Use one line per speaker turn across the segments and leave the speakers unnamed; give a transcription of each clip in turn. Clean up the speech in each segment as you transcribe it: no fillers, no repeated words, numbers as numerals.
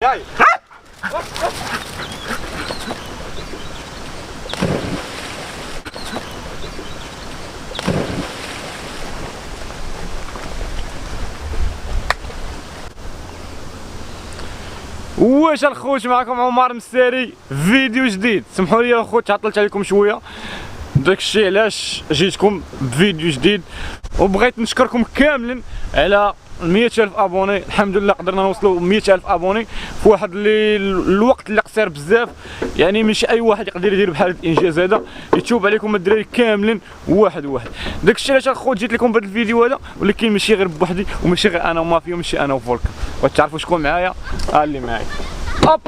داير واش الخوت، معكم عمر مساري فيديو جديد. سمحوا لي الخوت عطلت عليكم شويه، داكشي علاش جيتكم بفيديو جديد، وبغيت نشكركم كاملا على 100,000 ابوني. الحمد لله قدرنا نوصلوا 100,000 ابوني في واحد الوقت اللي قصير بزاف، يعني ماشي اي واحد يقدر يدير بحال الانجاز هذا. يتوب عليكم الدراري كاملين واحد واحد. داكشي علاش الخوت جيت لكم بهذا الفيديو هذا، ولكن ماشي غير بوحدي وماشي غير انا ومافيا وماشي انا وفولكا، وتعرفوا شكون معايا؟ اللي معايا هوب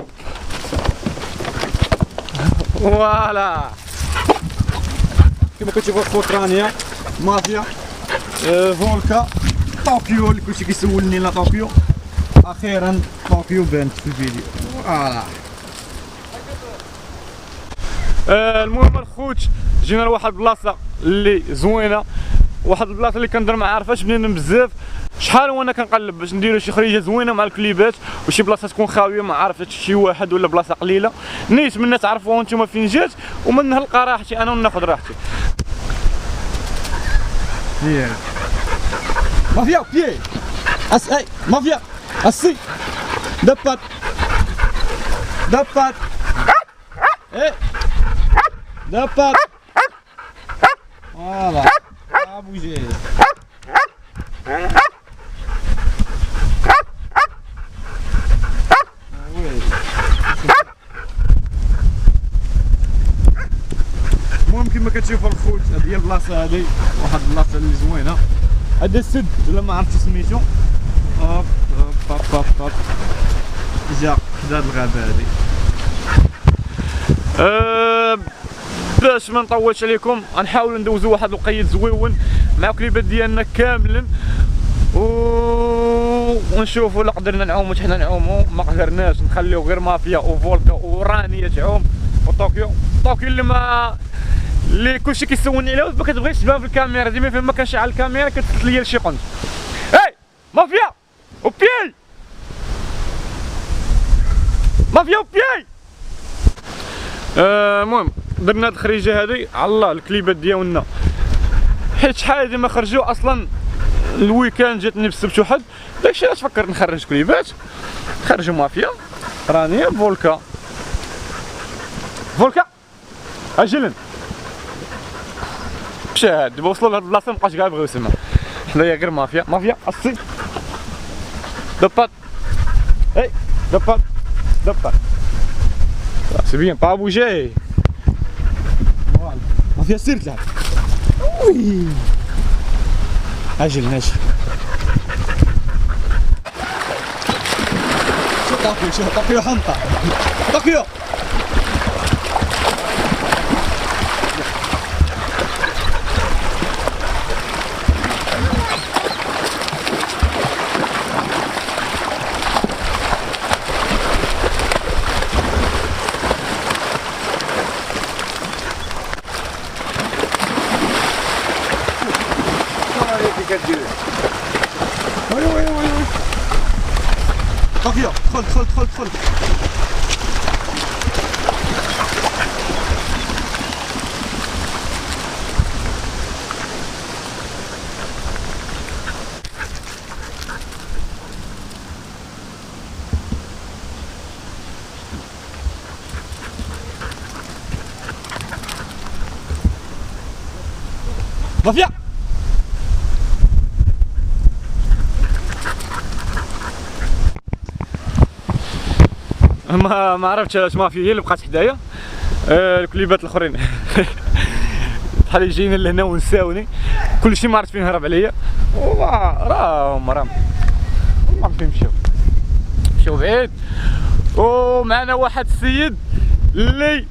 فوالا كما كتشوفوا الخوت رانيا مافيا فولكا طوكيو اللي كلشي كيسولني على طوكيو. اخيرا طوكيو بانت في الفيديو فوالا. المهم الخوت جينا لواحد البلاصه اللي زوينه، واحد البلاصه اللي كندير ما عارفاش بنينه بزاف. شحال وانا كنقلب باش نديرو شي خريجه زوينه مع الكليبات، وشي بلاصه تكون خاويه ما عرفتش شي واحد ولا بلاصه قليله. نيت من الناس عرفوها نتوما فين جات، ومن نلقى راحتي انا وناخذ راحتي. مافيا بيي اس اي مافيا اسي دبات دبات ايه دبات فوالا ابو جيل المهم كما كتشوفوا الخوت، هذه هي البلاصه، هذه واحد البلاصه اللي زوينه. هذا السد ولا ما عرفتش سميتو، هوب هوب هوب هوب جا حدا هاد الغابه هذه. باش ما نطولش عليكم غنحاولوا ندوزو واحد الوقيت زويون مع كليبات ديالنا كاملا، ونشوفوا لا قدرنا نعوموا حنا نعوموا، ما قدرناش نخليو غير مافيا وفولكا ورانيا تعوم، وطوكيو اللي كلشي كيسولني عليها ما كتبغيش تبان في الكاميرا. ديما فين ما كنشعل الكاميرا كتفتح ليا لشي قنت. اي مافيا وبيي مافيا وبيي. المهم درنا هاد الخريجه هادي على الله الكليبات ديالنا، حيت شحال هادي ما خرجوا اصلا. الويكاند جاتني بالسبت وحد، داكشي علاش فكرت نخرج كليبات. خرجوا مافيا رانيا فولكا اجلن مشى دابا وصلوا لهاد البلاصه مابقاش كاع يبغيو يسمع. حنايا غير مافيا اسي دبات اي دبات سي بيان با بوجي فوالا مافيا سير تلعب وي اجل شو طوكيو حنطه طوكيو وي طوكيو دخل مافيا ما عرفتش علاش مافيا هي اللي بقات حدايا. الكليبات الاخرين بحال جايين لهنا ونساوني، كلشي ما عرفت فين هرب عليا، راهم عارفين مشاو بعيد. ومعنا واحد السيد اللي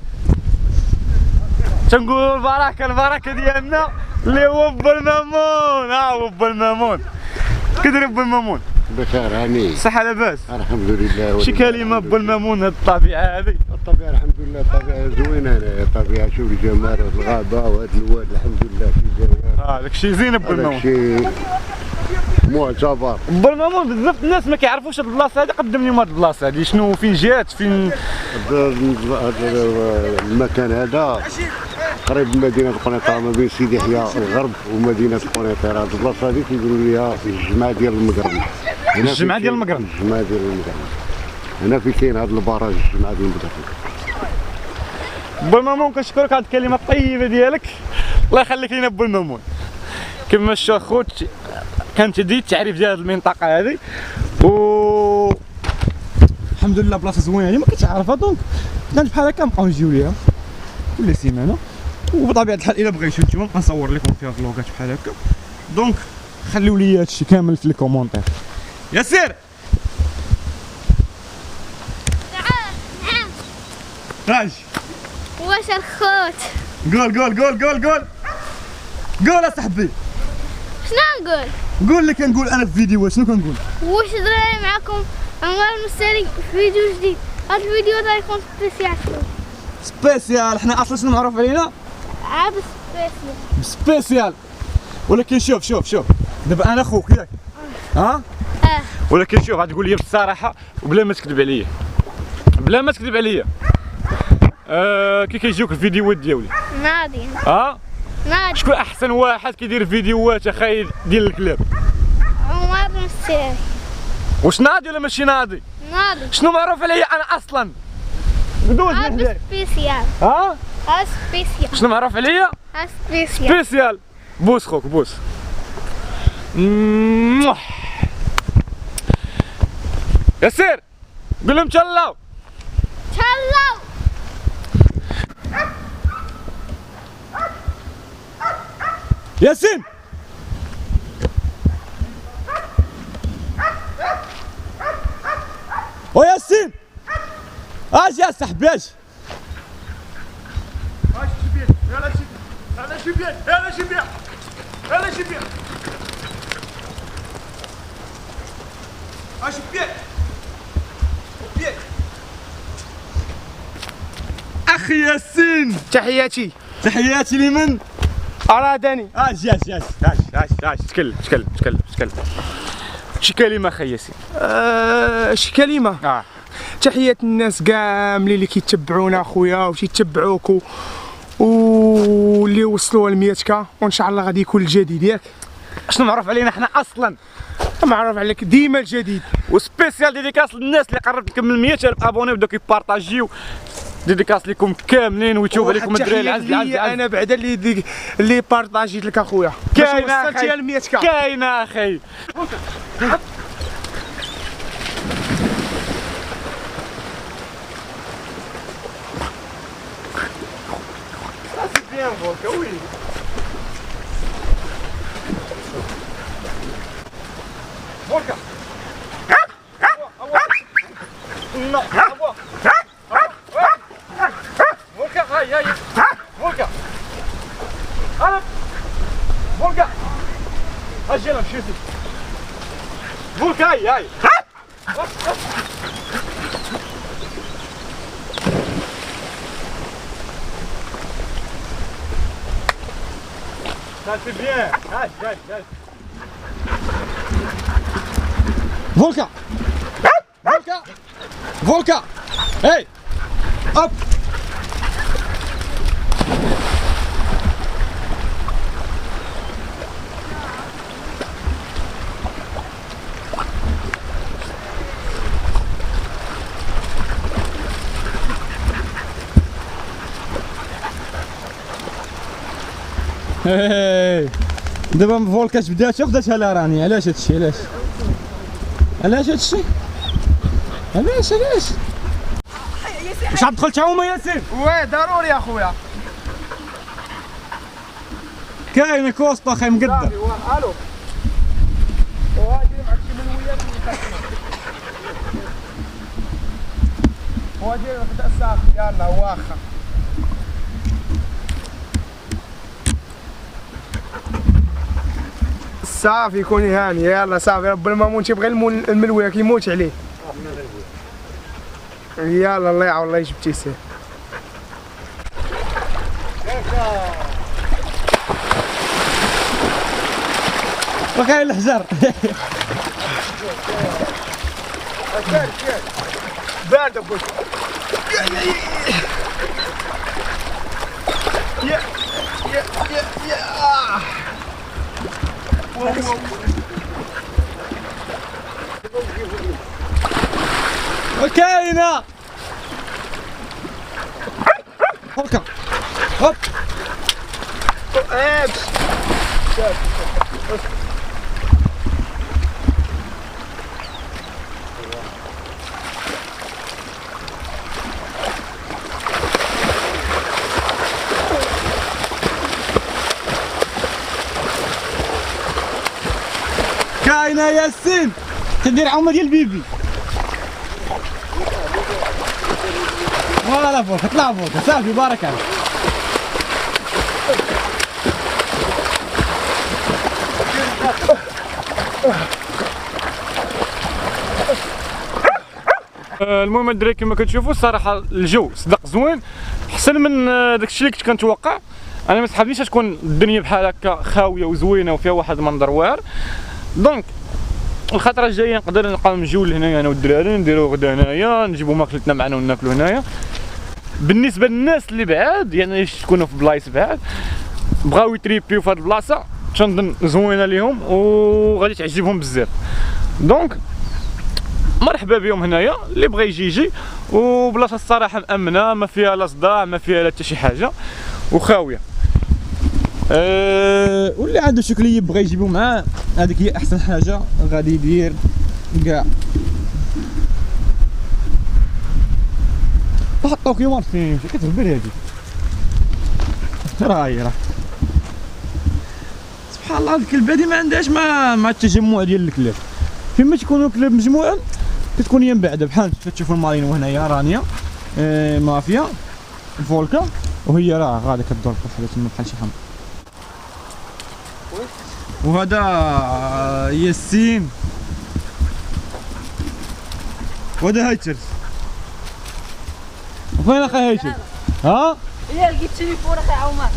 تنقولوا البركه ديالنا اللي هو با المامون. هو با المامون كيدير با المامون؟
بخير هاني
صحة لاباس؟
الحمد لله.
شي كلمة با المامون هاد الطبيعة هذه؟
الطبيعة الحمد لله الطبيعة زوينة، الطبيعة شوف الجمال الغابة وهاد الواد الحمد لله في جمال.
داكشي زين با المامون.
معتبر.
بالمامون بزاف الناس ما كيعرفوش هاد البلاصه هادي، قدم لهم هاد البلاصه هادي شنو فين جات فين.
المكان هذا قريب من مدينه قنيطره ما بين سيدي يحيى الغرب ومدينه قنيطره. هاد البلاصه هادي كيقولوا ليها الجمعه ديال المقرن.
الجمعه ديال المقرن.
الجمعه ديال المقرن. هنا فين كاين هاد البراج الجمعه ديال المقرن.
بالمامون كنشكرك على الكلمه الطيبه ديالك، الله يخليك لينا بالمامون. كما شا خوت كانت دي التعريف ديال هاد المنطقه هذه، و الحمد لله بلاصه زوينه ما كنتش عارفها، دونك كانت بحال هكا نبقاو نجيو ليها كل سيمانه، وبطبيعه الحال الا بغيتو نتوما نبقى نصور لكم فيها فلوغات بحال هكا. دونك خليو لي هادشي كامل في الكومونتير. ياسر راج
واش الخوت؟
قول اصاحبي.
شنو نقول؟
قول اللي كنقول انا في فيديو. شنو كنقول؟
واش دراري معكم عمر المستري في فيديو جديد. هاد الفيديو دا يكون سبيسيال.
سبيسيال. حنا اصلا شنو معروف علينا؟
عاد
سبيسيال. ولكن شوف دابا انا خوك ياك، ها؟ ولكن شوف غتقول لي بالصراحه وبلا ما تكذب عليا، كي كيجيوك الفيديوهات ديالي
ناضي ناضي.
شكون احسن واحد كيدير فيديوهات اخاي ديال الكلاب؟
عمر المستري.
واش ناضي ولا ماشي ناضي؟
ناضي.
شنو معروف عليا انا اصلا؟ دوز من حدايا.
سبيسيال. سبيسيال.
شنو معروف عليا؟ سبيسيال. بوس خوك بوس. ياسر قول لهم تشلاو. ياسين وياسين اش يا صاحبي اش شبيك يلا شبيك اش بيك اخي ياسين. تحياتي لمن ارادني. اش تكلم شي كلمه اخي ياسين.
شي كلمه. تحية الناس كاملين اللي كيتبعونا اخويا وتيتبعوك واللي وصلوا ل 100 وان شاء الله غادي يكون الجديد ياك.
شنو معروف علينا حنا اصلا؟
معروف عليك ديما الجديد.
وسبيسيال ديديكاس للناس اللي قربت نكمل 100,000 ابوني وبداو كيبارطاجيو. ديديكاس لكم كاملين ويتوب عليكم الدراري العز.
انا بعدا اللي بارطاجيت لك اخويا.
كاينه
وصلتي ل 100
كاينه اخي. bien Volca, oui. Volca. Non, Volca, aïe, aïe. Volca. Allez. Volca. اجي انا مشيتي. Volca, aïe, aïe. Ça c'est bien. Aïe. Volca. Hey. Hop.
دابا فولكا بدات وخداتها لا راني. علاش هادشي؟ علاش واش عاد دخلت هما ياسين؟
واه ضروري اخويا.
كاين كوسطا اخي مقدر.
الو وهادي معك شي منويات وهادي بدا صافي يلا واخا. صافي كوني هاني يلا صافي. رب المامون تيبغي الملويه كيموت عليه. يلا الله يعاون الله يجيب تيسير.
وكاين الحجر.
بارد ابوي. يا يا يا يا
وكاينه هكا هوب كاينه ياسين تدير عومه ديال البيبي. فوالا فوق اطلع فوق صافي بارك الله.
المهم الدراري كما كتشوفوا الصراحه الجو صدق زوين احسن من داكشي اللي كنت كنتوقع. انا ما سحبنيش تكون الدنيا بحال هكا خاويه وزوينه وفيها واحد المنظر واعر. دونك الخطره الجايه نقدر نبقاو نجيو لهنايا انا والدراري نديرو غدا هنايا نجيبو ماكلتنا معنا وناكلو هنايا. بالنسبه للناس اللي بعاد يعني تكونوا في بلايص بعاد بغاو يتريبيو في هاد البلاصه تنظن زوينه ليهم وغادي تعجبهم بزاف. دونك مرحبا بهم هنايا اللي بغى يجي يجي. وبلاصه الصراحه مامنه ما فيها لا صداع ما فيها لا حتى شي حاجه وخاويه.
واللي عنده شكليه بغى يجيبو معاه هذيك هي احسن حاجه غادي يدير كاع. واحد طوكيو ما فهمتش كتهبل هادي راه سبحان الله. هاد الكلب هادي ما عندهاش مع التجمع ديال الكلاب. فيما تيكونوا الكلاب مجموعه كتكون هي بعدا بحال كتشوفوا المارينو هنايا رانيا مافيا فولكا وهي راه غادا كدور بحال تما بحال شي حمر. وهذا ياسين وهذا هايتشر. فين اخي هايتشر؟ ها؟
إلا لقيت تليفون أخي عمر.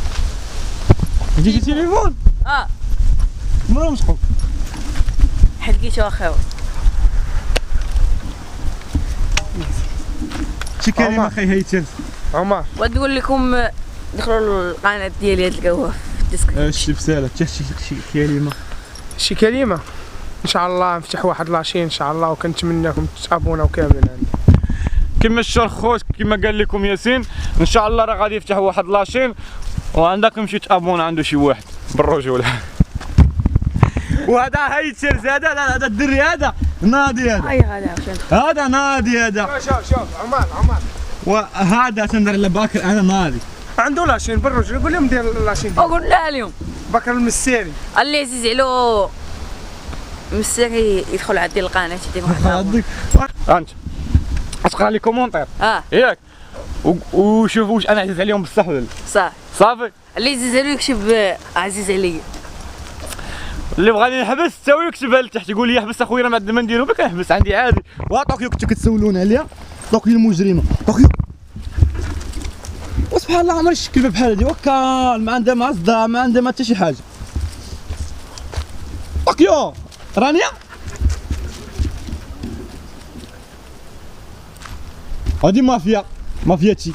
لقيتي تليفون؟ مرة مسحوق.
حيت لقيتو أخي.
شي كلمة اخي هايتشر.
عمر
ونقول لكم دخلوا القناة ديالي تلقاوها في الديسكريبشن.
شي بسالة حتى شي كلمة.
شي كلمه ان شاء الله نفتح واحد لاشين ان شاء الله وكنتمناكم تابوناو كاملين عندي.
كما الشر خوت كما قال لكم ياسين ان شاء الله راه غادي يفتح واحد لاشين وعندكم شي تابونا عنده شي واحد بالرجوله. وهذا هايتشر هذا هذا الدري هذا نادي هذا.
أي
هذا نادي هذا.
شوف عمر
وهذا تندر على باكر انا نادي
عنده لاشين بالرجل. قول لهم دير لاشين
أقول لها اليوم
بكر المساري
اللي عزيز علو مساكي يدخل عندي القناة يدير واحد.
انت اتقرا لي كومونتير ياك وشوف واش انا عزيز عليهم بصح ولا
صافي
صافي.
اللي عزيز علو يكتب عزيز عليا.
اللي بغاني نحبس حتى هو يكتبها لتحت يقول لي حبس اخويا راه ما عندنا ما نديرو بك نحبس عندي عادي.
طوكيو كنتو كتسولون عليها طوكيو المجرمه طوكيو. وسبحان الله عمري شفت كلبه بحال هادي وكا ما عندها ما صداع ما عندها ما حتى شي حاجه. طوكيو رانيا هادي مافياتي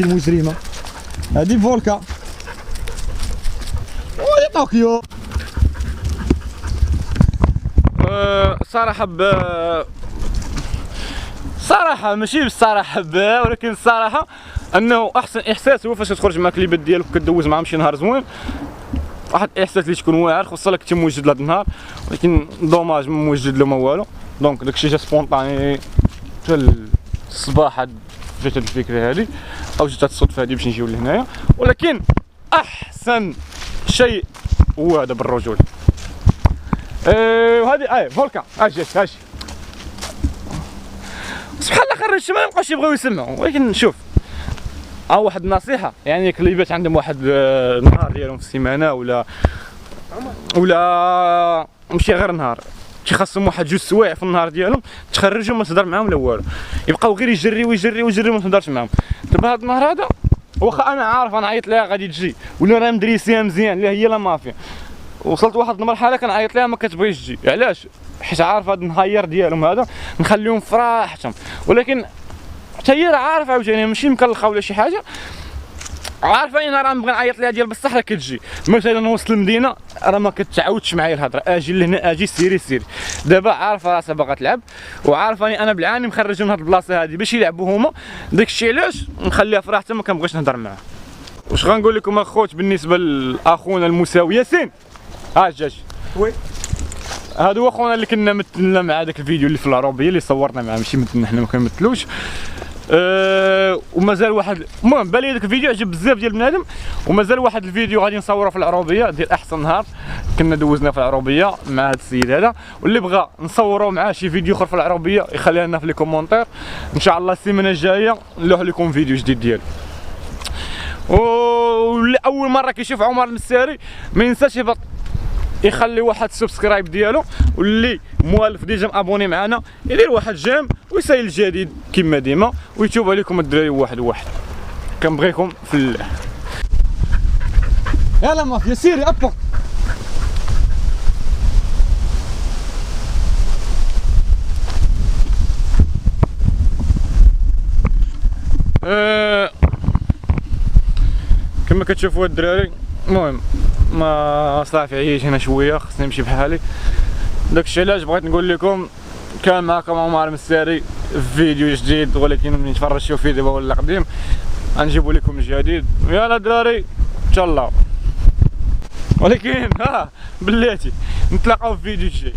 المجرمه. هادي فولكا وهادي طوكيو.
صراحة ماشي بالصراحة ولكن الصراحة انه احسن احساس هو فاش تخرج مع كليبات ديالك وكدوز معاهم شي نهار زوين. واحد الاحساس اللي تكون واعر خصوصا لك كنتي موجد لهاد النهار ولكن دوماج ما موجد له ما والو. دونك داكشي جا سبونطاني حتى الصباح جات هاد الفكرة هادي او جات هاد الصدفة هادي باش نجيو لهنايا. ولكن احسن شيء هو هذا بالرجولة. وهذه فولكا اجي سبحان الله خرج ما يبقاوش يبغيو يسمعوا. ولكن شوف واحد النصيحه يعني كليبات عندهم واحد النهار ديالهم في السيمانه ولا ماشي غير نهار خاصهم واحد جوج سوايع في النهار ديالهم تخرجهم ما تهضر معاهم لا والو يبقاو غير يجريو ما تهضرش معاهم. دابا هذا النهار هذا واخا انا عارف انا عيط لها غادي تجي ولا راه مدريسيها مزيان اللي هي لا مافيا وصلت واحد المرحله كنعيط ليها ما كتبغيش تجي. علاش؟ حيت عارف هذا النهير ديالهم هذا نخليهم في راحتهم، ولكن حتى هي راه عارفه عاوتاني ماشي مكلخه ولا شي حاجه، عارفه انا راه نبغي نعيط ليها ديال بصح راه كتجي. مثلا نوصل المدينه راه ما كتعاودش معايا الهضره، اجي لهنا اجي سيري سيري. دابا عارفه راسها باغا تلعب وعارفاني انا بالعاني مخرج من هاد البلاصه هادي باش يلعبوا هما، داكشي علاش نخليها في راحتها ما كنبغيش نهضر معاها. واش غنقول لكم اخوت بالنسبه لاخونا المساوي ياسين؟ جاج
وي
هذا هو خونا اللي كنا مثلنا مع داك الفيديو اللي في العروبيه اللي صورنا معاه، ماشي مثلنا حنا ما كنمثلوش. ومازال واحد، المهم بالي داك الفيديو عجب بزاف ديال بنادم، ومازال واحد الفيديو غادي نصوره في العروبيه ديال احسن نهار كنا دوزنا في العروبيه مع هذا السيد هذا، واللي بغى نصوروا معاه شي فيديو اخر في العروبيه يخليها لنا في لي كومونتير، ان شاء الله السيمانه الجايه نلوح لكم فيديو جديد ديالو. واللي اول مره كيشوف عمر المساري ما ينساش يهبط يخلي واحد سبسكرايب ديالو، واللي موالف ديجا مابوني معنا يدير واحد جيم ويسايل الجديد كما ديما، ويتوب عليكم الدراري واحد واحد. كنبغيكم في الله.
يلا مافيا سيري ابا.
كما كتشوفوا الدراري، المهم ما صافي عييت هنا شويه خصني نمشي بحالي. داكشي علاش بغيت نقول لكم كان معكم عمر المساري في فيديو جديد، ولكن ملي تفرجتوا فيه دابا ولا قديم غنجيبوا لكم الجديد. يلا دراري تشلاو، ولكن بلاتي نتلاقاو في فيديو جاي.